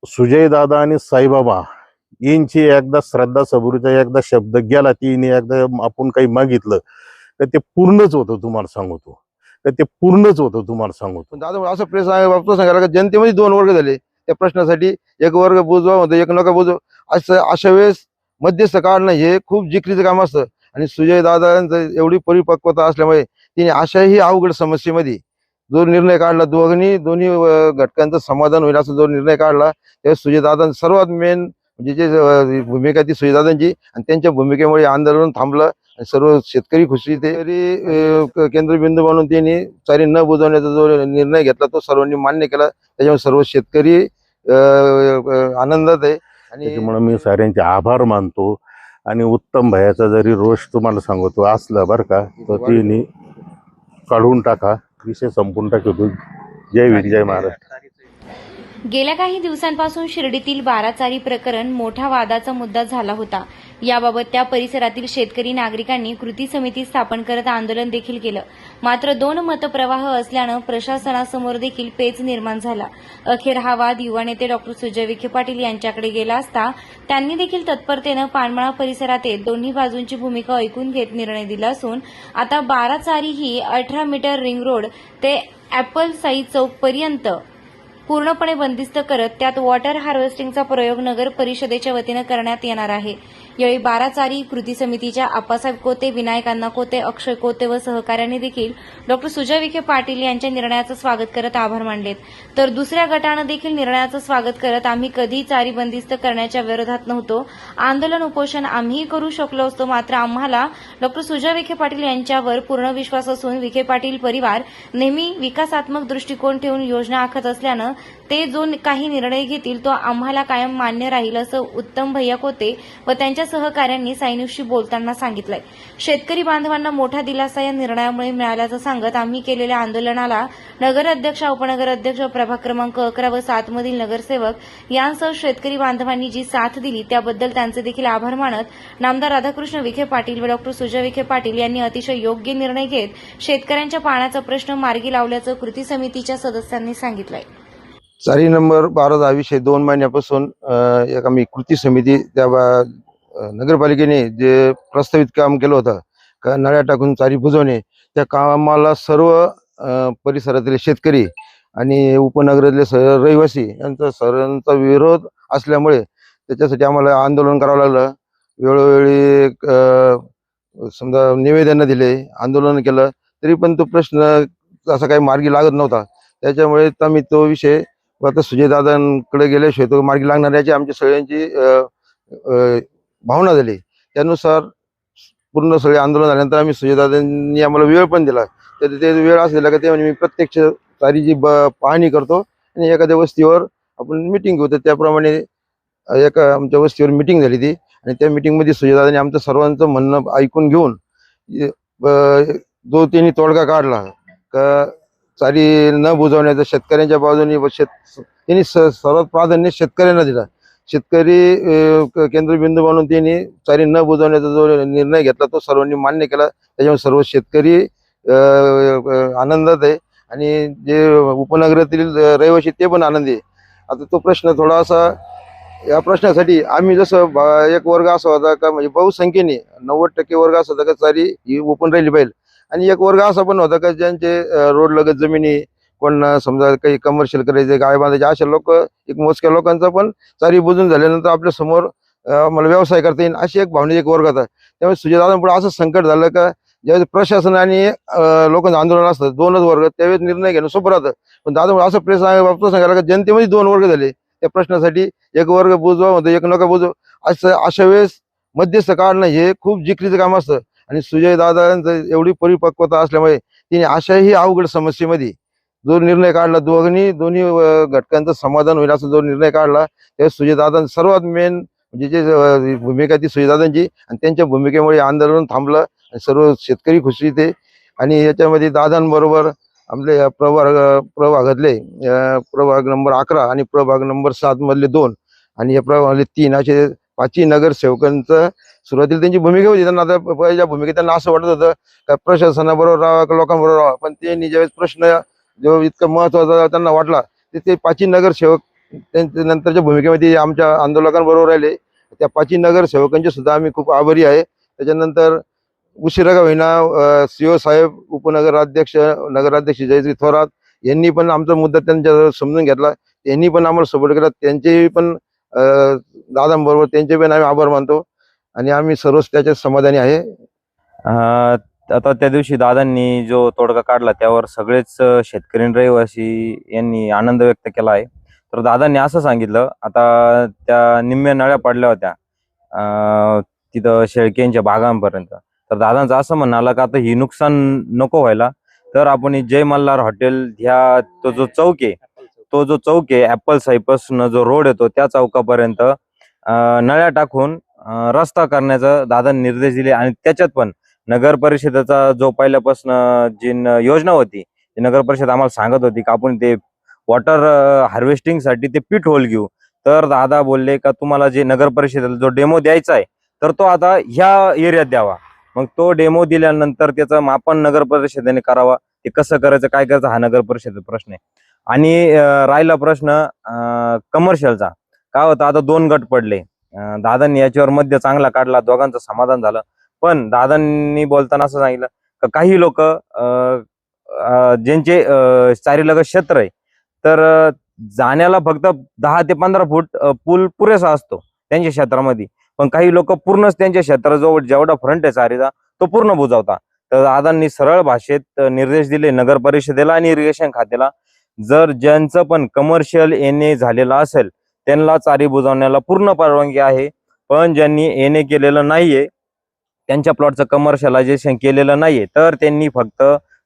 सुजय दादा आणि साईबाबा यांची एकदा श्रद्धा सबुरीचा एकदा शब्द गेला तिने एकदा आपण काही मागितलं तर ते पूर्णच होतं तुम्हाला सांगतो. तर ते पूर्णच होतं तुम्हाला सांगतो. पण दादा असं प्रेस बाबतो सांगायला का जनतेमध्ये दोन वर्ग झाले त्या प्रश्नासाठी. एक वर्ग बुजवा म्हणतो, एक नका बुजवा. अशा वेळेस मध्यस्थ काढणं हे खूप जिकरीचं काम असतं. आणि सुजय दादांचं एवढी परिपक्वता असल्यामुळे तिने अशाही अवघड समस्येमध्ये जो निर्णय काढला, दोन्ही घटकांचं समाधान होईल असा जो निर्णय काढला, त्या सुजयदादा सर्वात मेन म्हणजे जे भूमिका ती सुजयदादांची. आणि त्यांच्या भूमिकेमुळे आंदोलन थांबलं. सर्व शेतकरी खुशी. ते केंद्रबिंदू म्हणून त्यांनी चारी न बुजवण्याचा जो निर्णय घेतला तो सर्वांनी मान्य केला. त्याच्यामुळे सर्व शेतकरी आनंदात आहे. आणि त्याच्यामुळे मी साऱ्यांचे आभार मानतो. आणि उत्तम भयाचा जरी रोष तुम्हाला सांगतो असला बरं का तर तिने काढून टाका, विषय संपून टाकतो. जय भीम, जय महाराष्ट्र. गेल्या काही दिवसांपासून शिर्डीतील बाराचारी प्रकरण मोठा वादाचा मुद्दा झाला होता. याबाबत त्या परिसरातील शेतकरी नागरिकांनी कृती समिती स्थापन करत आंदोलन देखील केलं. मात्र दोन मतप्रवाह असल्यानं प्रशासनासमोर देखील पेच निर्माण झाला. अखेर हा वाद युवा नेते डॉक्टर सुजय विखे पाटील यांच्याकडे गेला असता त्यांनी देखील तत्परतेनं पानमळा परिसरात येत दोन्ही बाजूंची भूमिका ऐकून घेत निर्णय दिला असून आता बाराचारी ही 18 मीटर रिंग रोड ते ॲपल साई चौक पर्यंत पूर्णपणे बंदिस्त करत त्यात वॉटर हार्वेस्टिंगचा प्रयोग नगर परिषदेच्या वतीनं करण्यात येणार आहे. यावेळी बाराचारी कृती समितीच्या आप्पासाहेब कोते, विनायक अण्णा कोते, अक्षय कोते व सहकाऱ्यांनी देखील डॉक्टर सुजय विखे पाटील यांच्या निर्णयाचं स्वागत करत आभार मानलेत. तर दुसऱ्या गटानं देखील निर्णयाचं स्वागत करत आम्ही कधी चारी बंदिस्त करण्याच्या विरोधात नव्हतो, आंदोलन उपोषण आम्हीही करू शकलो असतो, मात्र आम्हाला डॉक्टर सुजय विखे पाटील यांच्यावर पूर्ण विश्वास असून विखे पाटील परिवार नेहमी विकासात्मक दृष्टिकोन ठेवून योजना आखत असल्यानं ते जो काही निर्णय घेतील तो आम्हाला कायम मान्य राहील असं उत्तम भैया कोते व त्यांच्या सहकाऱ्यांनी साई न्यूजशी बोलताना सांगितलंय. शेतकरी बांधवांना मोठा दिलासा या निर्णयामुळे मिळाल्याचं सांगत आम्ही केलेल्या आंदोलनाला नगराध्यक्ष, उपनगर अध्यक्ष, प्रभाग क्रमांक 11 व 7 मधील नगरसेवक यांसह शेतकरी बांधवांनी जी साथ दिली त्याबद्दल त्यांचे देखील आभार मानत नामदार राधाकृष्ण विखे पाटील व डॉक्टर सुजय विखे पाटील यांनी अतिशय योग्य निर्णय घेत शेतकऱ्यांच्या पाण्याचा प्रश्न मार्गी लावल्याचं कृती समितीच्या सदस्यांनी सांगितलंय. चारी नंबर 12 विषय 2 महिन्यापासून एक आम्ही कृती समिती त्या नगरपालिकेने जे प्रस्तावित काम केलं होतं का नळ्या टाकून चारी बुजवणे, त्या कामाला सर्व परिसरातील शेतकरी आणि उपनगरातले रहिवासी यांचा सर्वांचा विरोध असल्यामुळे त्याच्यासाठी आम्हाला आंदोलन करावं लागलं. वेळोवेळी समजा निवेदनं दिले, आंदोलन केलं, तरी पण तो प्रश्न असा काही मार्गी लागत नव्हता. त्याच्यामुळे आम्ही तो विषय आता सुजयदादांकडे गेल्याशिवाय तो मार्गी लागणार याची आमच्या सगळ्यांची भावना झाली. त्यानुसार पूर्ण सगळे आंदोलन झाल्यानंतर आम्ही सुजयदादांनी आम्हाला वेळ पण दिला. तर ते वेळ असलेला का ते म्हणजे मी प्रत्यक्ष चारीची पाहणी करतो आणि एखाद्या वस्तीवर आपण मिटिंग घेऊ. तर त्याप्रमाणे एका आमच्या वस्तीवर मिटिंग झाली ती. आणि त्या मिटिंगमध्ये सुजयदादांनी आमचं सर्वांचं म्हणणं ऐकून घेऊन जो त्यांनी तोडगा काढला का चारी न बुजवण्याचा शेतकऱ्यांच्या बाजूने त्यांनी सर्वात प्राधान्य शेतकऱ्यांना दिला. शेतकरी केंद्रबिंदू म्हणून त्यांनी चारी न बुजवण्याचा जो निर्णय घेतला तो सर्वांनी मान्य केला. त्याच्यामुळे सर्व शेतकरी आनंदात आहे आणि जे उपनगरातील रहिवासी ते पण आनंदी आहे. आता तो प्रश्न थोडासा, या प्रश्नासाठी आम्ही जसं एक वर्ग असा होता का म्हणजे बहुसंख्येने 90% वर्ग असा होता का चारी ही ओपन राहिली पाहिजे. आणि एक वर्ग असा पण होता का ज्यांचे रोड लगत जमिनी, कोण समजा काही कमर्शियल करायचे, गाय बांधायचे, अशा लोक एक मोजक्या लोकांचा पण चारी बुजून झाल्यानंतर आपल्या समोर मला व्यवसाय करता येईल अशी एक भावना एक वर्ग होता. त्यामुळे सुजयदादांपुढे असं संकट झालं का ज्यावेळेस प्रशासन आणि लोकांचं आंदोलन असतं दोनच वर्ग, त्यावेळेस निर्णय घेणं सोपं राहतं. पण दादा असं प्रेस बाबतो सांगायला का जनतेमध्ये दोन वर्ग झाले त्या प्रश्नासाठी. एक वर्ग बुजवा म्हणतो, एक नका बुजवा. अशा वेळेस मध्यस्थ काढणं हे खूप जिकरीचं काम असतं. आणि सुजयदादांचं एवढी परिपक्वता असल्यामुळे तिने अशाही अवघड समस्येमध्ये जो निर्णय काढला, दोन्ही घटकांचं समाधान होईल असा जो निर्णय काढला, त्या सुजयदादा सर्वात मेन म्हणजे जे भूमिका ती सुजयदादांची. आणि त्यांच्या भूमिकेमुळे आंदोलन थांबलं आणि सर्व शेतकरी खुशी ते. आणि याच्यामध्ये दादांबरोबर आपले प्रभागातले प्रभाग नंबर 11 आणि प्रभाग नंबर 7 मधले 2 आणि या प्रभागातले 3 असे 5 नगरसेवकांचं सुरुवातीला त्यांची भूमिका होती. त्यांना आता पहिल्या भूमिकेत त्यांना असं वाटत होतं का प्रशासनाबरोबर राहावं का लोकांबरोबर राहावं. पण त्यांनी ज्यावेळेस प्रश्न जो इतका महत्वाचा त्यांना वाटला ते 5 नगरसेवक त्यांच्या नंतरच्या भूमिकेमध्ये आमच्या आंदोलकांबरोबर राहिले. त्या 5 नगरसेवकांचे सुद्धा आम्ही खूप आभारी आहे. त्याच्यानंतर उशिरा का होईना सीओ साहेब, उपनगराध्यक्ष, नगराध्यक्ष जयश्री थोरात यांनी पण आमचा मुद्दा त्यांच्या समजून घेतला. त्यांनी पण आम्हाला सपोर्ट केला. त्यांचेही पण दादांबरोबर त्यांचे पण आम्ही आभार मानतो आणि आम्ही सर्वच त्याच्यात समाधानी आहे. आता त्या दिवशी दादांनी जो तोडगा काढला त्यावर सगळेच शेतकरी आणि रहिवासी यांनी आनंद व्यक्त केला आहे. तर दादांनी असं सांगितलं, आता त्या निम्म्या नळ्या पडल्या होत्या तिथं शेळक्यांच्या बागांपर्यंत. तर दादांचं असं म्हणणं आलं का आता ही नुकसान नको व्हायला, तर आपण ही जय मल्हार हॉटेल ह्या तो जो चौक आहे ऍपल साईपासून जो रोड येतो त्या चौकापर्यंत नळ्या टाकून रस्ता करण्याचा दादांनी निर्देश दिले. आणि त्याच्यात पण नगर परिषदेचा जो पहिल्यापासून जी योजना होती, ती नगर परिषद आम्हाला सांगत होती की आपण ते वॉटर हार्वेस्टिंग साठी ते पीट होल घेऊ. तर दादा बोलले का तुम्हाला जे नगर परिषदेला जो डेमो द्यायचा आहे तर तो आता ह्या एरियात द्यावा. मग तो डेमो दिल्यानंतर त्याचं मापन नगर परिषदेने करावा. ते कसं करायचं, काय करायचं, हा नगर परिषदेचा प्रश्न आहे. आणि राहिला प्रश्न कमर्शियलचा. काय होतं, आता 2 गट पडले. दादांनी याच्यावर मध्य चांगला काढला, दोघांचं समाधान झालं. पण दादांनी बोलताना असं सांगितलं का काही लोक ज्यांचे चारीलगत क्षेत्र आहे तर जाण्याला फक्त 10 ते 15 फूट पूल पुरेसा असतो त्यांच्या क्षेत्रामध्ये. पण काही लोक पूर्णच त्यांच्या क्षेत्राजवळ जेवढा फ्रंट आहे चारीचा तो पूर्ण बुजवता. तर दादांनी सरळ भाषेत निर्देश दिले नगर परिषदेला आणि इरिगेशन खात्याला, जर ज्यांचं पण कमर्शियल एनए झालेलं असेल त्यांना चारी बुजवण्याला पूर्ण परवानगी आहे. पण ज्यांनी एनए केलेलं नाहीये, त्यांच्या प्लॉटचं कमर्शियलायझेशन केलेलं नाहीये, तर त्यांनी फक्त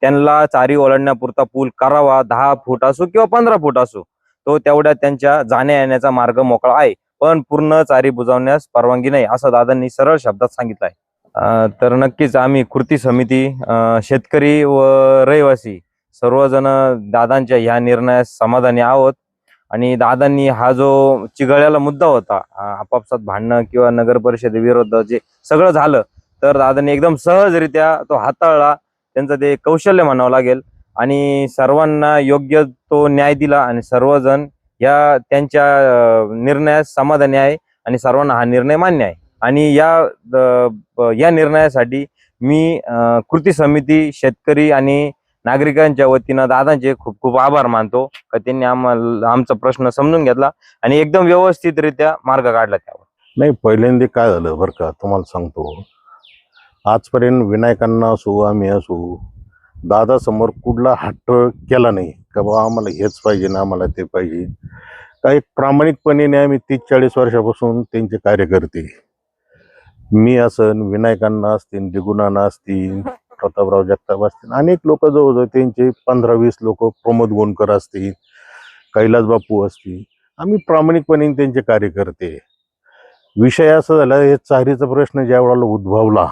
त्यांना चारी ओलांडण्यापुरता पूल करावा. 10 फूट असो किंवा 15 फूट असो, तो तेवढ्या त्यांच्या जाण्या येण्याचा मार्ग मोकळा आहे. पण पूर्ण चारी बुजवण्यास परवानगी नाही, असं दादांनी सरळ शब्दात सांगितलं आहे. तर नक्कीच आम्ही कृती समिती, शेतकरी व रहिवासी सर्वजण दादांच्या ह्या निर्णयास समाधानी आहोत. आणि दादांनी हा जो चिघळलेला मुद्दा होता, आपापसात भांडणं किंवा नगर परिषदेविरुद्ध जे सगळं झालं, तर दादांनी एकदम सहजरित्या तो हाताळला. त्यांचं ते कौशल्य म्हणावं लागेल. आणि सर्वांना योग्य तो न्याय दिला आणि सर्वजण या त्यांच्या निर्णयास समाधानी आहे आणि सर्वांना हा निर्णय मान्य आहे. आणि या निर्णयासाठी मी कृती समिती, शेतकरी आणि नागरिकांच्या वतीनं दादांचे खूप खूप आभार मानतो का त्यांनी आमचा प्रश्न समजून घेतला आणि एकदम व्यवस्थितरित्या मार्ग काढला त्यावर. नाही, पहिल्यांदा काय झालं बरं का, तुम्हाला सांगतो. आजपर्यंत विनायकांना असो, आम्ही असो, दादासमोर कुठला हट्ट केला नाही का बाबा आम्हाला हेच पाहिजे ना, आम्हाला ते पाहिजे. काही प्रामाणिकपणे आम्ही 30-40 वर्षापासून त्यांचे कार्यकर्ते. मी असन, विनायकांना असतील, दिगुणांना असतील, प्रतापराव जगताप असतील, अनेक लोक जवळजवळ त्यांचे 15-20 लोक, प्रमोद गोंडकर असतील, कैलास बापू असतील, आम्ही प्रामाणिकपणे त्यांचे कार्यकर्ते. विषय असा झाला, हे चारीचा प्रश्न ज्या वेळेला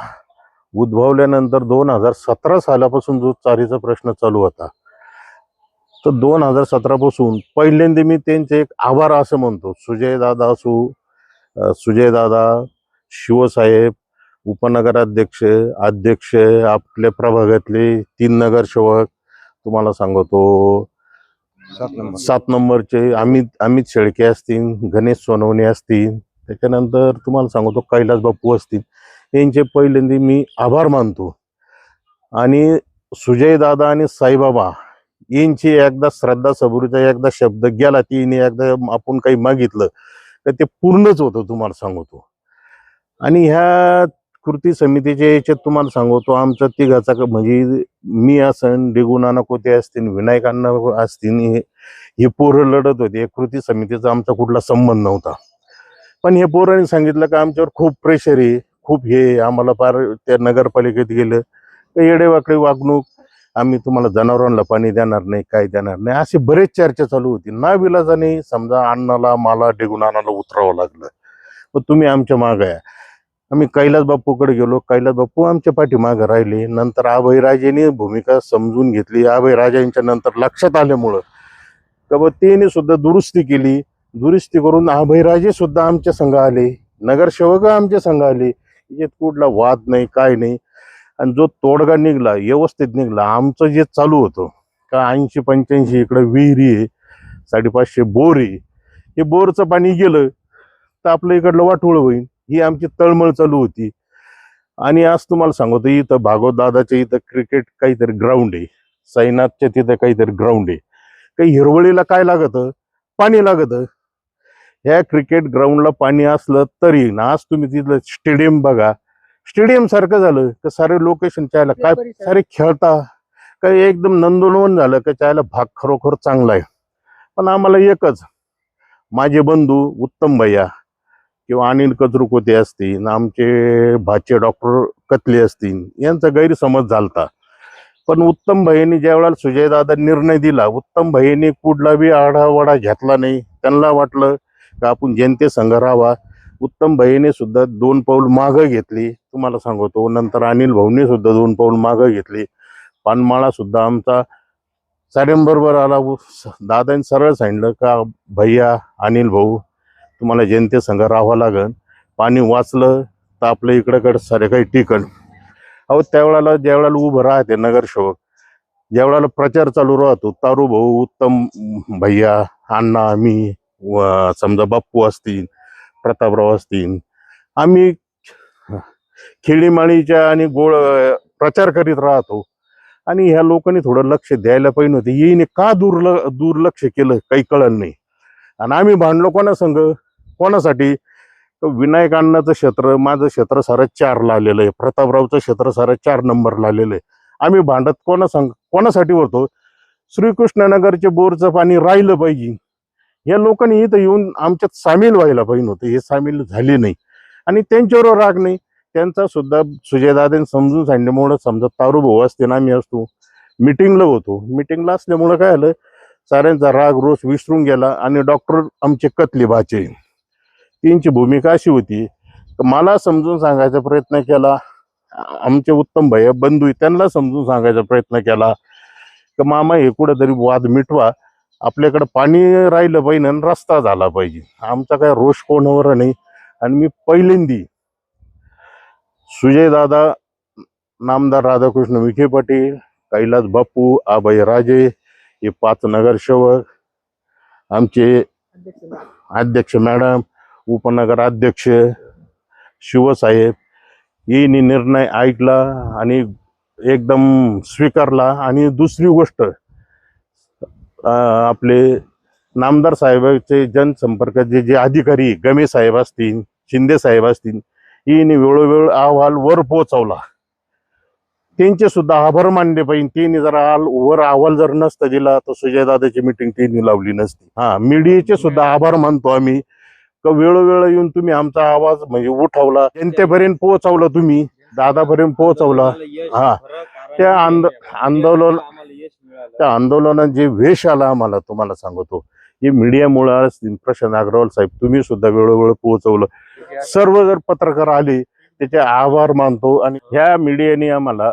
उद्भवल्यानंतर 2017 सालापासून जो चारीचा प्रश्न चालू होता, तर 2017 पासून पहिल्यांदा मी त्यांचे एक आभार असं म्हणतो. सुजय दादा, शिवसाहेब, उपनगराध्यक्ष, अध्यक्ष, आपल्या प्रभागातले 3 नगरसेवक, तुम्हाला सांगतो 7 नंबरचे अमित शेळके असतील, गणेश सोनवणे असतील, त्याच्यानंतर तुम्हाला सांगतो कैलास बापू असतील, यांचे पहिल्यांदा मी आभार मानतो. आणि सुजय दादा आणि साईबाबा यांची एकदा श्रद्धा सबुरीचा एकदा शब्द गेला, तिने एकदा आपण काही मागितलं तर ते पूर्णच होतं, तुम्हाला सांगतो. आणि ह्या कृती समितीच्या याच्यात तुम्हाला सांगतो, आमचा तिघाचा म्हणजे मी असन, डिगुनाना कोते असतील, विनायकांना असतील, हे पोरं लढत होते. कृती समितीचा आमचा कुठला संबंध नव्हता. पण हे पोरांनी सांगितलं का आमच्यावर खूप प्रेशर आहे, खूप हे, आम्हाला फार त्या नगरपालिकेत गेलं येडेवाकडे वागणूक, आम्ही तुम्हाला जनावरांना पाणी देणार नाही, काय देणार नाही, अशी बरेच चर्चा चालू होती. नाविलाजाने समजा अण्णाला, मला, डिगुणानाला उतरावं लागलं. पण तुम्ही आमच्या मागे आहे. आम्ही कैलास बापूकडे गेलो, कैलास बापू आमच्या पाठीमागे राहिले. नंतर अभयराजेंनी भूमिका समजून घेतली. अभयराजेंच्या नंतर लक्षात आल्यामुळं का बा त्यांनी सुद्धा दुरुस्ती केली. दुरुस्ती करून अभयराजे सुद्धा आमच्या संघ आले, नगरसेवक आमच्या संघ आले. याच्यात कुठला वाद नाही, काय नाही. आणि जो तोडगा निघला, व्यवस्थित निघला. आमचं जे चालू होतं का 80-85 इकडं विहिरी आहे, 550 बोर आहे, हे बोरचं पाणी गेलं तर आपलं इकडलं वाटोळ होईल, ही आमची तळमळ चालू होती. आणि आज तुम्हाला सांगतो इथं भागवत दादाच्या इथं क्रिकेट काहीतरी ग्राउंड आहे, साईनाथच्या तिथं काहीतरी ग्राउंड आहे. काही हिरवळीला काय लागतं? पाणी लागतं. ह्या क्रिकेट ग्राउंडला पाणी असलं तरी ना, आज तुम्ही तिथलं स्टेडियम बघा, स्टेडियम सारखं झालं का सारे लोकेशन चायला काय सारे खेळता, काही एकदम नंदनवन झालं का चायला भाग खरोखर चांगला आहे. पण आम्हाला एकच, माझे बंधू उत्तम भैया किंवा अनिल कचरुकोते असतील, आमचे भाचे डॉक्टर कतले असतील, यांचा गैरसमज झालता. पण उत्तम भैयांनी ज्या वेळेला सुजयदादा निर्णय दिला, उत्तम भैयांनी कुठला बी आढावाडा घेतला नाही. त्यांना वाटलं का आपण जनतेसंग राहावा. उत्तम भैयाने सुद्धा 2 पाऊल मागं घेतली, तुम्हाला सांगतो. नंतर अनिल भाऊने सुद्धा 2 पाऊल मागं घेतली. पानमाळा सुद्धा आमचा साऱ्यांबरोबर आला. दादांनी सरळ सांगितलं का भैया, अनिल भाऊ, तुम्हाला जनतेसंग राहावं लागेल. पाणी वाचलं तर आपलं इकडं सारे काही टिकण. अहो त्यावेळेला ज्यावेळेला उभं राहते नगरसेवक, ज्यावेळेला प्रचार चालू राहतो, तारू भाऊ, उत्तम भैया, अण्णा, मी, समजा बाप्पू असतील, प्रतापराव असतील, आम्ही खेळीमाळीच्या आणि गोळ प्रचार करीत राहतो. आणि ह्या लोकांनी थोडं लक्ष द्यायला पाहिजे होते. येईने का दुर्लक्ष केलं काही कळलं नाही. आणि आम्ही भांडलो कोणासाठी? विनायक अण्णाचं क्षेत्र, माझं क्षेत्र सारं 4 आलेलं आहे, प्रतापरावचं क्षेत्र सारं 4 नंबरला आलेलं आहे. आम्ही भांडत कोणासाठी होतो? श्रीकृष्णनगरचे बोरचं पाणी राहिलं पाहिजे. या लोकांनी इथं येऊन आमच्यात सामील व्हायला पाहिजे होते. हे सामील झाले नाही. आणि त्यांच्यावर राग नाही, त्यांचा सुद्धा सुजयदादांनी समजून सांगितल्यामुळं, समजा तारू भाऊ असते ना, आम्ही असतो मिटिंगला होतो, मिटिंगला असल्यामुळं काय झालं, साऱ्यांचा राग रोष विसरून गेला. आणि डॉक्टर आमचे कतले भाचे, त्यांची भूमिका अशी होती, मला समजून सांगायचा प्रयत्न केला. आमचे उत्तम भैया बंधू त्यांना समजून सांगायचा प्रयत्न केला की मामा हे कुठेतरी वाद मिटवा, आपल्याकडे पाणी राहिलं पाहिजे आणि रस्ता झाला पाहिजे. आमचा काय रोष कोणावर नाही. आणि मी पहिल्यांदी सुजयदादा, नामदार राधाकृष्ण विखे पाटील, कैलास बापू, आबाई राजे, हे 5 नगरसेवक, आमचे अध्यक्ष मॅडम, उपनगर अध्यक्ष शिवसाहेब, यांनी निर्णय ऐकला आणि एकदम स्वीकारला. आणि दुसरी गोष्ट, आपले नामदार साहेबांचे जनसंपर्काचे जे अधिकारी, गमे साहेब असतील, शिंदे साहेब असतील, यांनी वेळोवेळ अहवाल वर पोहोचवला. त्यांचे सुद्धा आभार मानले पाहिजे. त्यांनी जर वर अहवाल जर नसता दिला तर सुजयदादाची मिटिंग त्यांनी लावली नसती. मीडियाचे सुद्धा आभार मानतो आम्ही, वेळोवेळ येऊन तुम्ही आमचा आवाज म्हणजे उठवला, जनतेपर्यंत पोहोचवला, तुम्ही दादापर्यंत पोहोचवला. त्या आंदोलनात जे वेश आला आम्हाला, तुम्हाला सांगतो, हे मीडियामुळे असतील. प्रशांत अग्रवाल साहेब, तुम्ही सुद्धा वेळोवेळ पोहोचवलं. सर्व जर पत्रकार आले त्याचे आभार मानतो. आणि ह्या मीडियाने आम्हाला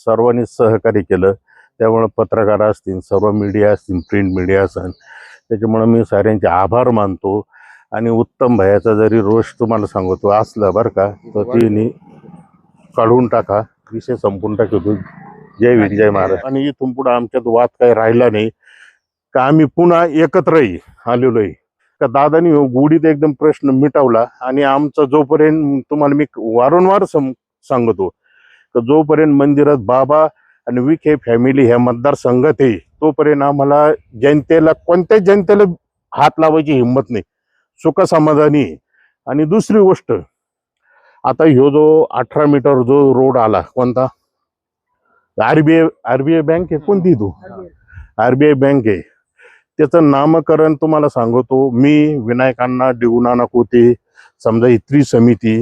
सर्वांनी सहकार्य केलं. त्यामुळे पत्रकार असतील, सर्व मीडिया असतील, प्रिंट मीडिया असेल, त्याच्यामुळे मी साऱ्यांचे आभार मानतो. आणि उत्तम भैयाचा जरी रोष तुम्हाला सांगतो असला बरं का, तर तिने काढून टाका, विषय संपून टाकतो. जय भीम, जय महाराज. आणि इथून पुढे आमच्यात वाद काही राहिला नाही का, आम्ही पुन्हा एकत्रही आलेलो आहे का. दादानी गोडीत एकदम प्रश्न मिटवला. आणि आमचा जोपर्यंत, तुम्हाला मी वारंवार सांगतो का, जोपर्यंत मंदिरात बाबा आणि विखे फॅमिली ह्या मतदारसंघात आहे, तोपर्यंत आम्हाला जनतेला, कोणत्याच जनतेला हात लावायची हिंमत नाही. सुखसमाधानी. आणि दुसरी गोष्ट, आता ह्यो जो 18 मीटर जो रोड आला, कोणता, आरबीआय बँक आहे, कोणती तू, आरबीआय बँक आहे, त्याचं नामकरण तुम्हाला सांगतो मी, विनायकांना डिगुनाना कोते, समजा ही त्रिसमिती,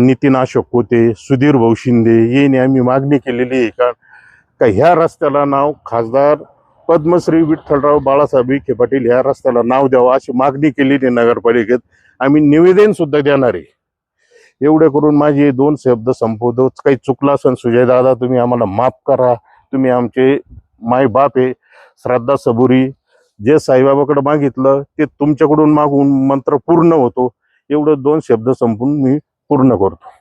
नितीन अशोक कोते, सुधीर भाऊ शिंदे, येणे आम्ही मागणी केलेली आहे का ह्या रस्त्याला नाव खासदार पद्मश्री विठ्ठलराव बाळासाहेब विखे पाटील ह्या रस्त्याला नाव द्यावं अशी मागणी केलेली नगरपालिकेत. आम्ही निवेदन सुद्धा देणार आहे. एवढे करून माझे 2 शब्द संपवतो. काही चुकला असेल सुजयदादा, तुम्ही आम्हाला माफ करा. तुम्ही आमचे माय बाप आहे. श्रद्धा सबुरी, जे साईबाबाकडे मागितलं ते तुमच्याकडून मागून मंत्र पूर्ण होतो. एवढं 2 शब्द संपून मी पूर्ण करतो.